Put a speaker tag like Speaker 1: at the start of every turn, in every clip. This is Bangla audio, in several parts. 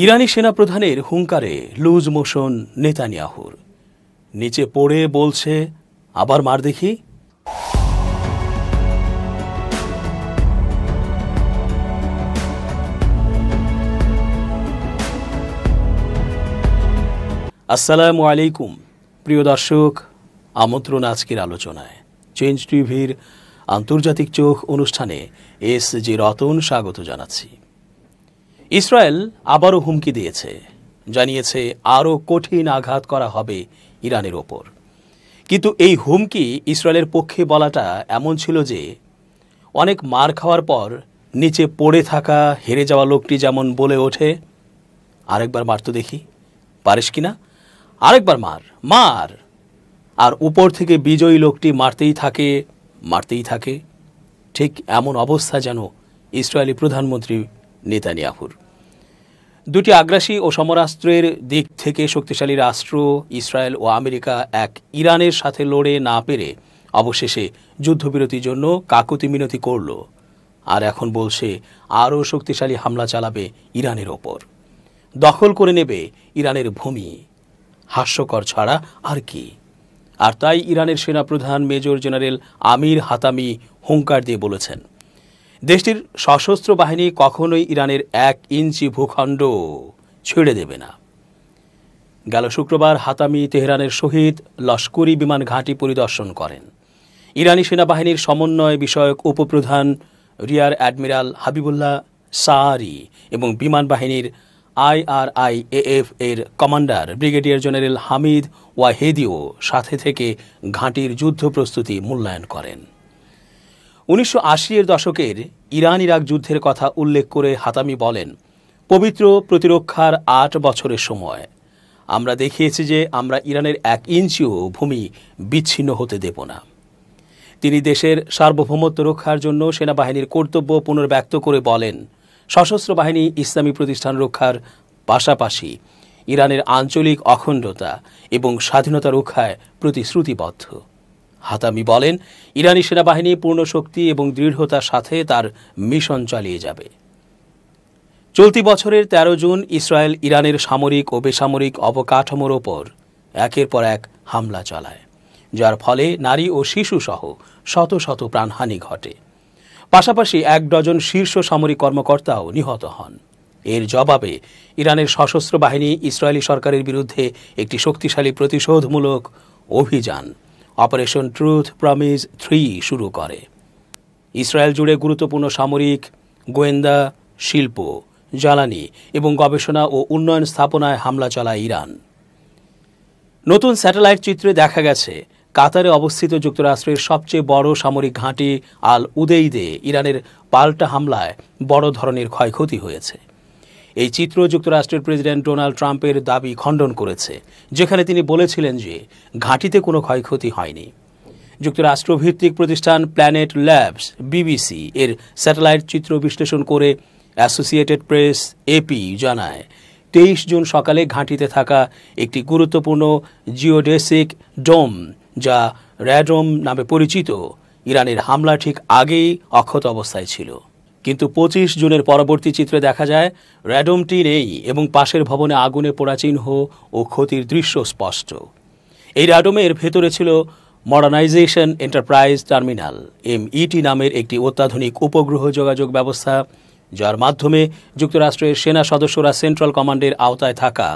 Speaker 1: ইরানি সেনাপ্রধানের হুঙ্কারে লুজ মোশন নেতানিয়াহুর। নিচে পড়ে বলছে, আবার মার দেখি। আসসালামু আলাইকুম প্রিয় দর্শক, আমন্ত্রণ আজকের আলোচনায়। চেঞ্জ টিভির আন্তর্জাতিক চোখ অনুষ্ঠানে এস.জি. রতন স্বাগত জানাচ্ছি। ইসরায়েল আবারও হুমকি দিয়েছে, জানিয়েছে আরও কঠিন আঘাত করা হবে ইরানের ওপর। কিন্তু এই হুমকি ইসরায়েলের পক্ষে বলাটা এমন ছিল যে অনেক মার খাওয়ার পর নিচে পড়ে থাকা হেরে যাওয়া লোকটি যেমন বলে ওঠে, আরেকবার মার তো দেখি, পারিস কিনা, আরেকবার মার মার, আর উপর থেকে বিজয়ী লোকটি মারতেই থাকে। ঠিক এমন অবস্থা যেন ইসরায়েলি প্রধানমন্ত্রী নেতানিয়াহুর। দুটি আগ্রাসী ও সমরাস্ত্রের দিক থেকে শক্তিশালী রাষ্ট্র ইসরায়েল ও আমেরিকা এক ইরানের সাথে লড়ে না পেরে অবশেষে যুদ্ধবিরতির জন্য কাকুতি মিনতি করল, আর এখন বলছে আরও শক্তিশালী হামলা চালাবে ইরানের ওপর, দখল করে নেবে ইরানের ভূমি। হাস্যকর ছাড়া আর কি। আর তাই ইরানের সেনাপ্রধান মেজর জেনারেল আমির হাতামি হুঙ্কার দিয়ে বলেছেন, দেশটির সশস্ত্র বাহিনী কখনোই ইরানের 1 ইঞ্চি ভূখণ্ড ছেড়ে দেবে না। গেল শুক্রবার হাতামি তেহরানের শহীদ লস্করি বিমান ঘাঁটি পরিদর্শন করেন। ইরানি সেনাবাহিনীর সমন্বয় বিষয়ক উপপ্রধান রিয়ার অ্যাডমিরাল হাবিবুল্লাহ সাহারি এবং বিমান বাহিনীর IRIAF এর কমান্ডার ব্রিগেডিয়ার জেনারেল হামিদ ওয়াহেদিও সাথে থেকে ঘাঁটির যুদ্ধ প্রস্তুতি মূল্যায়ন করেন। 1980-এর দশকের ইরান ইরাক যুদ্ধের কথা উল্লেখ করে হাতামি বলেন, পবিত্র প্রতিরক্ষার 8 বছরের সময় আমরা দেখিয়েছি যে আমরা ইরানের 1 ইঞ্চিও ভূমি বিচ্ছিন্ন হতে দেব না। তিনি দেশের সার্বভৌমত্ব রক্ষার জন্য সেনাবাহিনীর কর্তব্য পুনর্ব্যক্ত করে বলেন, সশস্ত্র বাহিনী ইসলামী প্রতিষ্ঠান রক্ষার পাশাপাশি ইরানের আঞ্চলিক অখণ্ডতা এবং স্বাধীনতা রক্ষায় প্রতিশ্রুতিবদ্ধ। হাতামি বলেন, ইরানি সেনাবাহিনী পূর্ণ শক্তি এবং দৃঢ়তার সাথে তার মিশন চালিয়ে যাবে। চলতি বছরের 13 জুন ইসরায়েল ইরানের সামরিক ও বেসামরিক অবকাঠামোর ওপর একের পর এক হামলা চালায়, যার ফলে নারী ও শিশু সহ শত শত প্রাণহানি ঘটে। পাশাপাশি 1 ডজন শীর্ষ সামরিক কর্মকর্তাও নিহত হন। এর জবাবে ইরানের সশস্ত্র বাহিনী ইসরায়েলি সরকারের বিরুদ্ধে একটি শক্তিশালী প্রতিশোধমূলক অভিযান অপারেশন ট্রুথ প্রমিস 3 শুরু করে। ইসরায়েল জুড়ে গুরুত্বপূর্ণ সামরিক, গোয়েন্দা, শিল্প, জ্বালানি এবং গবেষণা ও উন্নয়ন স্থাপনায় হামলা চালায় ইরান। নতুন স্যাটেলাইট চিত্রে দেখা গেছে কাতারে অবস্থিত যুক্তরাষ্ট্রের সবচেয়ে বড় সামরিক ঘাঁটি আল উদেইদে ইরানের পাল্টা হামলায় বড় ধরনের ক্ষয়ক্ষতি হয়েছে। এই চিত্র যুক্তরাষ্ট্রের প্রেসিডেন্ট ডোনাল্ড ট্রাম্পের দাবি খণ্ডন করেছে, যেখানে তিনি বলেছিলেন যে ঘাঁটিতে কোনো ক্ষয়ক্ষতি হয়নি। যুক্তরাষ্ট্রভিত্তিক প্রতিষ্ঠান প্ল্যানেট ল্যাবস BBC এর স্যাটেলাইট চিত্র বিশ্লেষণ করে অ্যাসোসিয়েটেড প্রেস AP জানায়, 23 জুন সকালে ঘাঁটিতে থাকা একটি গুরুত্বপূর্ণ জিওডেসিক ডোম, যা র্যাডোম নামে পরিচিত, ইরানের হামলা ঠিক আগেই অক্ষত অবস্থায় ছিল। কিন্তু 25 জুনের পরবর্তী চিত্রে দেখা যায় র্যাডোমটি নেই এবং পাশের ভবনে আগুনে পোড়া চিহ্ন ও ক্ষতির দৃশ্য স্পষ্ট। এই র্যাডোমের ভেতরে ছিল মডার্নাইজেশন এন্টারপ্রাইজ টার্মিনাল MET নামের একটি অত্যাধুনিক উপগ্রহ যোগাযোগ ব্যবস্থা, যার মাধ্যমে যুক্তরাষ্ট্রের সেনা সদস্যরা সেন্ট্রাল কমান্ডের আওতায় থাকা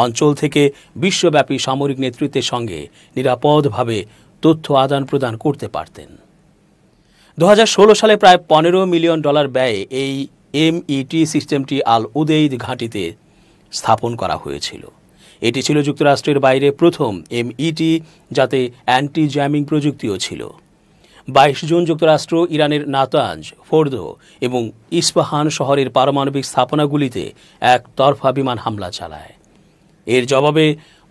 Speaker 1: অঞ্চল থেকে বিশ্বব্যাপী সামরিক নেতৃত্বের সঙ্গে নিরাপদভাবে তথ্য আদান প্রদান করতে পারতেন। 2016 সালে প্রায় $15 মিলিয়ন ব্যয়ে এই MET সিস্টেমটি আল উদেইদ ঘাঁটিতে স্থাপন করা হয়েছিল। এটি ছিল যুক্তরাষ্ট্রের বাইরে প্রথম MET, যাতে অ্যান্টি জ্যামিং প্রযুক্তিও ছিল। 22 জুন যুক্তরাষ্ট্র ইরানের নাতাঞ্জ, ফোর্দো এবং ইস্পাহান শহরের পারমাণবিক স্থাপনাগুলিতে একতরফা বিমান হামলা চালায়। এর জবাবে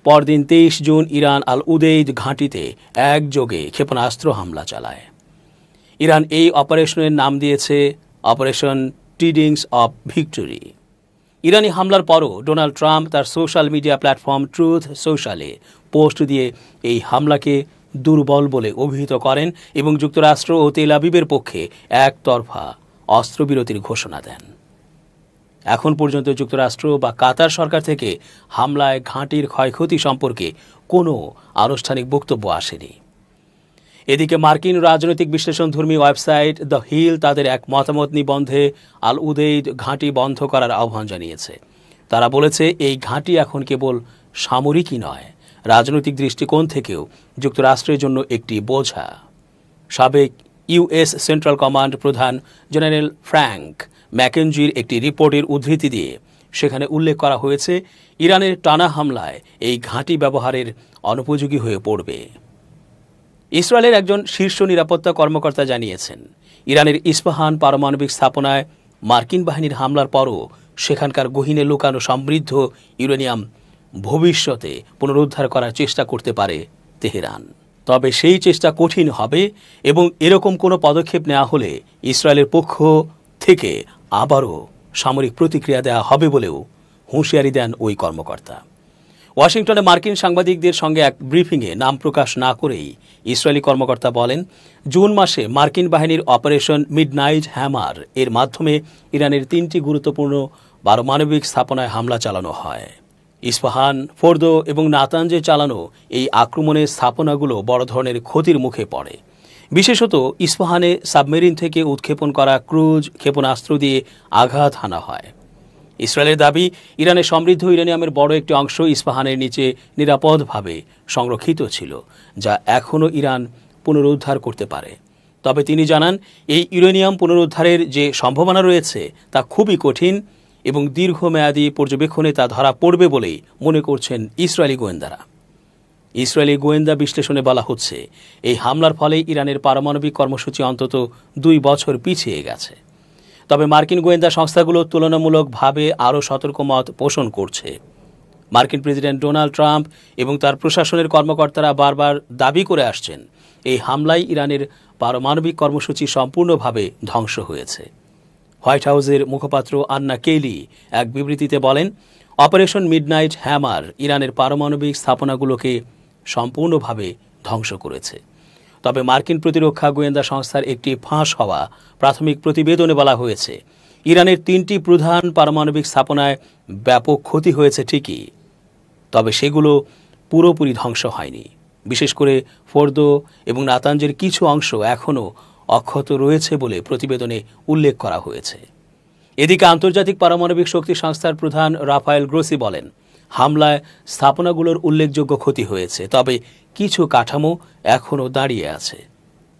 Speaker 1: পরদিন 23 জুন ইরান আল উদেইদ ঘাঁটিতে একযোগে ক্ষেপণাস্ত্র হামলা চালায়। ইরান এই অপারেশনের নাম দিয়েছে অপারেশন টিডিংস অব ভিক্টরি। ইরানি হামলার পরও ডোনাল্ড ট্রাম্প তার সোশ্যাল মিডিয়া প্ল্যাটফর্ম ট্রুথ সোশ্যালে পোস্ট দিয়ে এই হামলাকে দুর্বল বলে অভিহিত করেন এবং যুক্তরাষ্ট্র ও তেল আবিবের পক্ষে একতরফা অস্ত্রবিরতির ঘোষণা দেন। এখন পর্যন্ত যুক্তরাষ্ট্র বা কাতার সরকার থেকে হামলায় ঘাঁটির ক্ষয়ক্ষতি সম্পর্কে কোনো আনুষ্ঠানিক বক্তব্য আসেনি। এদিকে মার্কিন রাজনৈতিক বিশ্লেষণধর্মী ওয়েবসাইট দ্য হিল তাদের এক মতামত নিবন্ধে আল উদেইদ ঘাঁটি বন্ধ করার আহ্বান জানিয়েছে। তারা বলেছে, এই ঘাঁটি এখন কেবল সামরিকই নয়, রাজনৈতিক দৃষ্টিকোণ থেকেও যুক্তরাষ্ট্রের জন্য একটি বোঝা। সাবেক ইউএস সেন্ট্রাল কমান্ড প্রধান জেনারেল ফ্র্যাঙ্ক ম্যাকেনজির একটি রিপোর্টের উদ্ধৃতি দিয়ে সেখানে উল্লেখ করা হয়েছে, ইরানের টানা হামলায় এই ঘাঁটি ব্যবহারের অনুপযোগী হয়ে পড়বে। ইসরায়েলের একজন শীর্ষ নিরাপত্তা কর্মকর্তা জানিয়েছেন, ইরানের ইস্পাহান পারমাণবিক স্থাপনায় মার্কিন বাহিনীর হামলার পরও সেখানকার গহীনে লুকানো সমৃদ্ধ ইউরেনিয়াম ভবিষ্যতে পুনরুদ্ধার করার চেষ্টা করতে পারে তেহরান। তবে সেই চেষ্টা কঠিন হবে এবং এরকম কোনো পদক্ষেপ নেওয়া হলে ইসরায়েলের পক্ষ থেকে আবারও সামরিক প্রতিক্রিয়া দেওয়া হবে বলেও হুঁশিয়ারি দেন ওই কর্মকর্তা। ওয়াশিংটনে মার্কিন সাংবাদিকদের সঙ্গে এক ব্রিফিংয়ে নাম প্রকাশ না করেই ইসরায়েলি কর্মকর্তা বলেন, জুন মাসে মার্কিন বাহিনীর অপারেশন মিডনাইট হ্যামার এর মাধ্যমে ইরানের 3টি গুরুত্বপূর্ণ পারমাণবিক স্থাপনায় হামলা চালানো হয়। ইস্পাহান, ফোর্দো এবং নাতানজে চালানো এই আক্রমণে স্থাপনাগুলো বড় ধরনের ক্ষতির মুখে পড়ে। বিশেষত ইস্পাহানে সাবমেরিন থেকে উৎক্ষেপণ করা ক্রুজ ক্ষেপণাস্ত্র দিয়ে আঘাত হানা হয়। ইসরায়েলের দাবি, ইরানের সমৃদ্ধ ইউরেনিয়ামের বড় একটি অংশ ইস্পাহানের নিচে নিরাপদভাবে সংরক্ষিত ছিল, যা এখনও ইরান পুনরুদ্ধার করতে পারে। তবে তিনি জানান, এই ইউরেনিয়াম পুনরুদ্ধারের যে সম্ভাবনা রয়েছে তা খুবই কঠিন এবং দীর্ঘমেয়াদী পর্যবেক্ষণে তা ধরা পড়বে বলেই মনে করছেন ইসরায়েলি গোয়েন্দারা। ইসরায়েলি গোয়েন্দা বিশ্লেষণে বলা হচ্ছে, এই হামলার ফলে ইরানের পারমাণবিক কর্মসূচি অন্তত 2 বছর পিছিয়ে গেছে। তবে মার্কিন গোয়েন্দা সংস্থাগুলো তুলনামূলকভাবে আরও সতর্ক মত পোষণ করছে। মার্কিন প্রেসিডেন্ট ডোনাল্ড ট্রাম্প এবং তার প্রশাসনের কর্মকর্তারা বারবার দাবি করে আসছেন, এই হামলায় ইরানের পারমাণবিক কর্মসূচি সম্পূর্ণভাবে ধ্বংস হয়েছে। হোয়াইট হাউসের মুখপাত্র আন্না কেইলি এক বিবৃতিতে বলেন, অপারেশন মিডনাইট হ্যামার ইরানের পারমাণবিক স্থাপনাগুলোকে সম্পূর্ণভাবে ধ্বংস করেছে। তবে মার্কিন প্রতিরক্ষা গোয়েন্দা সংস্থার একটি ফাঁস হওয়া প্রাথমিক প্রতিবেদনে বলা হয়েছে, ইরানের 3টি প্রধান পারমাণবিক স্থাপনায় ব্যাপক ক্ষতি হয়েছে ঠিকই, তবে সেগুলো পুরোপুরি ধ্বংস হয়নি। বিশেষ করে ফোর্দো এবং নাতানজের কিছু অংশ এখনও অক্ষত রয়েছে বলে প্রতিবেদনে উল্লেখ করা হয়েছে। এদিকে আন্তর্জাতিক পারমাণবিক শক্তি সংস্থার প্রধান রাফায়েল গ্রোসি বলেন, হামলায় স্থাপনাগুলোর উল্লেখযোগ্য ক্ষতি হয়েছে, তবে কিছু কাঠামো এখনও দাঁড়িয়ে আছে।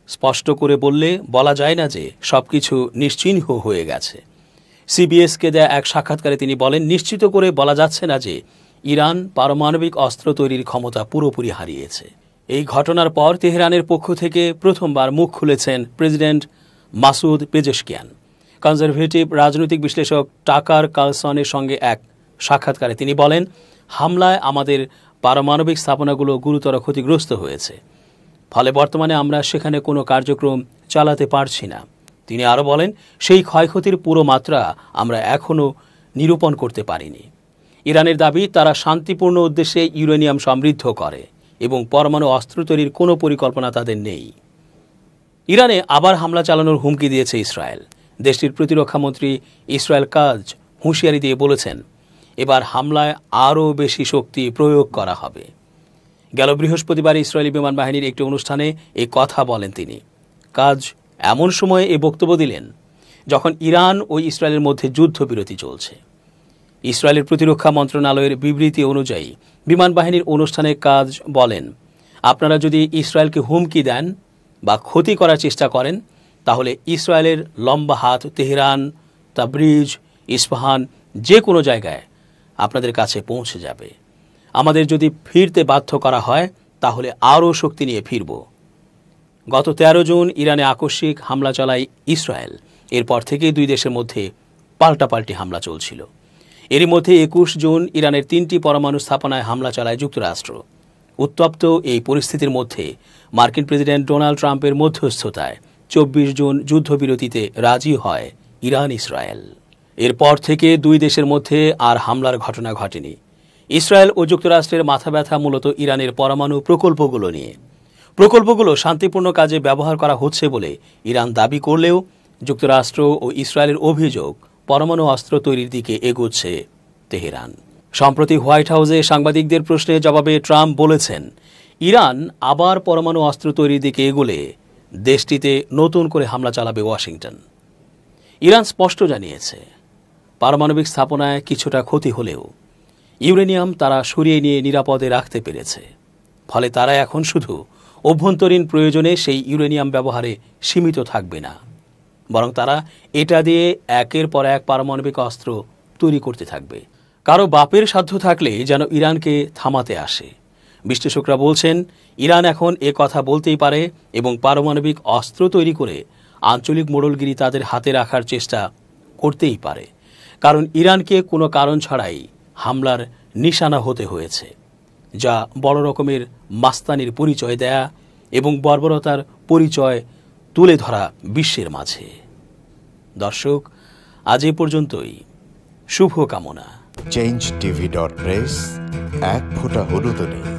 Speaker 1: স্পষ্ট করে বলা যায় না যে সবকিছু নিশ্চিহ্ন হয়ে গেছে। সিবিএসকে দেয়া এক সাক্ষাৎকারে তিনি বলেন, নিশ্চিত করে বলা যাচ্ছে না যে ইরান পারমাণবিক অস্ত্র তৈরির ক্ষমতা পুরোপুরি হারিয়েছে। এই ঘটনার পর তেহরানের পক্ষ থেকে প্রথমবার মুখ খুলেছেন প্রেসিডেন্ট মাসুদ পেজেশকিয়ান। কনজারভেটিভ রাজনৈতিক বিশ্লেষক টাকার কার্লসনের সঙ্গে এক সাক্ষাৎকারে তিনি বলেন, হামলায় আমাদের পারমাণবিক স্থাপনাগুলো গুরুতর ক্ষতিগ্রস্ত হয়েছে, ফলে বর্তমানে আমরা সেখানে কোনো কার্যক্রম চালাতে পারছি না। তিনি আরও বলেন, সেই ক্ষয়ক্ষতির পুরো মাত্রা আমরা এখনও নিরূপণ করতে পারিনি। ইরানের দাবি, তারা শান্তিপূর্ণ উদ্দেশ্যে ইউরেনিয়াম সমৃদ্ধ করে এবং পরমাণু অস্ত্র তৈরির কোনো পরিকল্পনা তাদের নেই। ইরানে আবার হামলা চালানোর হুমকি দিয়েছে ইসরায়েল। দেশটির প্রতিরক্ষামন্ত্রী ইসরায়েল কাজ হুঁশিয়ারি দিয়ে বলেছেন, এবার হামলায় আরও বেশি শক্তি প্রয়োগ করা হবে। গেল বৃহস্পতিবার ইসরায়েলি বিমান বাহিনীর একটি অনুষ্ঠানে এই কথা বলেন তিনি। কাজ এমন সময়ে এই বক্তব্য দিলেন যখন ইরান ও ইসরায়েলের মধ্যে যুদ্ধবিরতি চলছে। ইসরায়েলের প্রতিরক্ষা মন্ত্রণালয়ের বিবৃতি অনুযায়ী বিমান বাহিনীর অনুষ্ঠানে কাজ বলেন, আপনারা যদি ইসরায়েলকে হুমকি দেন বা ক্ষতি করার চেষ্টা করেন, তাহলে ইসরায়েলের লম্বা হাত তেহরান, তাবরিজ, ইস্পাহান যে কোনো জায়গায় আপনাদের কাছে পৌঁছে যাবে। আমাদের যদি ফিরতে বাধ্য করা হয়, তাহলে আরও শক্তি নিয়ে ফিরব। গত 13 জুন ইরানে আকস্মিক হামলা চালায় ইসরায়েল। এরপর থেকে দুই দেশের মধ্যে পাল্টাপাল্টি হামলা চলছিল। এরই মধ্যে 21 জুন ইরানের 3টি পরমাণু স্থাপনায় হামলা চালায় যুক্তরাষ্ট্র। উত্তপ্ত এই পরিস্থিতির মধ্যে মার্কিন প্রেসিডেন্ট ডোনাল্ড ট্রাম্পের মধ্যস্থতায় 24 জুন যুদ্ধবিরতিতে রাজি হয় ইরান ইসরায়েল। এরপর থেকে দুই দেশের মধ্যে আর হামলার ঘটনা ঘটেনি। ইসরায়েল ও যুক্তরাষ্ট্রের মাথা ব্যথা মূলত ইরানের পরমাণু প্রকল্পগুলো নিয়ে। প্রকল্পগুলো শান্তিপূর্ণ কাজে ব্যবহার করা হচ্ছে বলে ইরান দাবি করলেও যুক্তরাষ্ট্র ও ইসরায়েলের অভিযোগ, পরমাণু অস্ত্র তৈরির দিকে এগোচ্ছে তেহরান। সম্প্রতি হোয়াইট হাউসে সাংবাদিকদের প্রশ্নের জবাবে ট্রাম্প বলেছেন, ইরান আবার পরমাণু অস্ত্র তৈরির দিকে এগোলে দেশটিতে নতুন করে হামলা চালাবে ওয়াশিংটন। ইরান স্পষ্ট জানিয়েছে, পারমাণবিক স্থাপনায় কিছুটা ক্ষতি হলেও ইউরেনিয়াম তারা সরিয়ে নিয়ে নিরাপদে রাখতে পেরেছে। ফলে তারা এখন শুধু অভ্যন্তরীণ প্রয়োজনে সেই ইউরেনিয়াম ব্যবহারে সীমিত থাকবে না, বরং তারা এটা দিয়ে একের পর এক পারমাণবিক অস্ত্র তৈরি করতে থাকবে। কারো বাপের সাধ্য থাকলে যেন ইরানকে থামাতে আসে। বিশ্লেষকরা বলছেন, ইরান এখন এ কথা বলতেই পারে এবং পারমাণবিক অস্ত্র তৈরি করে আঞ্চলিক মোড়লগিরি তাদের হাতে রাখার চেষ্টা করতেই পারে, কারণ ইরানকে কোনো কারণ ছাড়াই হামলার নিশানা হতে হয়েছে, যা বড় রকমের মাস্তানির পরিচয় দেয়া এবং বর্বরতার পরিচয় তুলে ধরা বিশ্বের মাঝে। দর্শক, আজ এ পর্যন্তই। শুভকামনা।
Speaker 2: changeTV.press, এক ফোঁটা হলুদ নেই।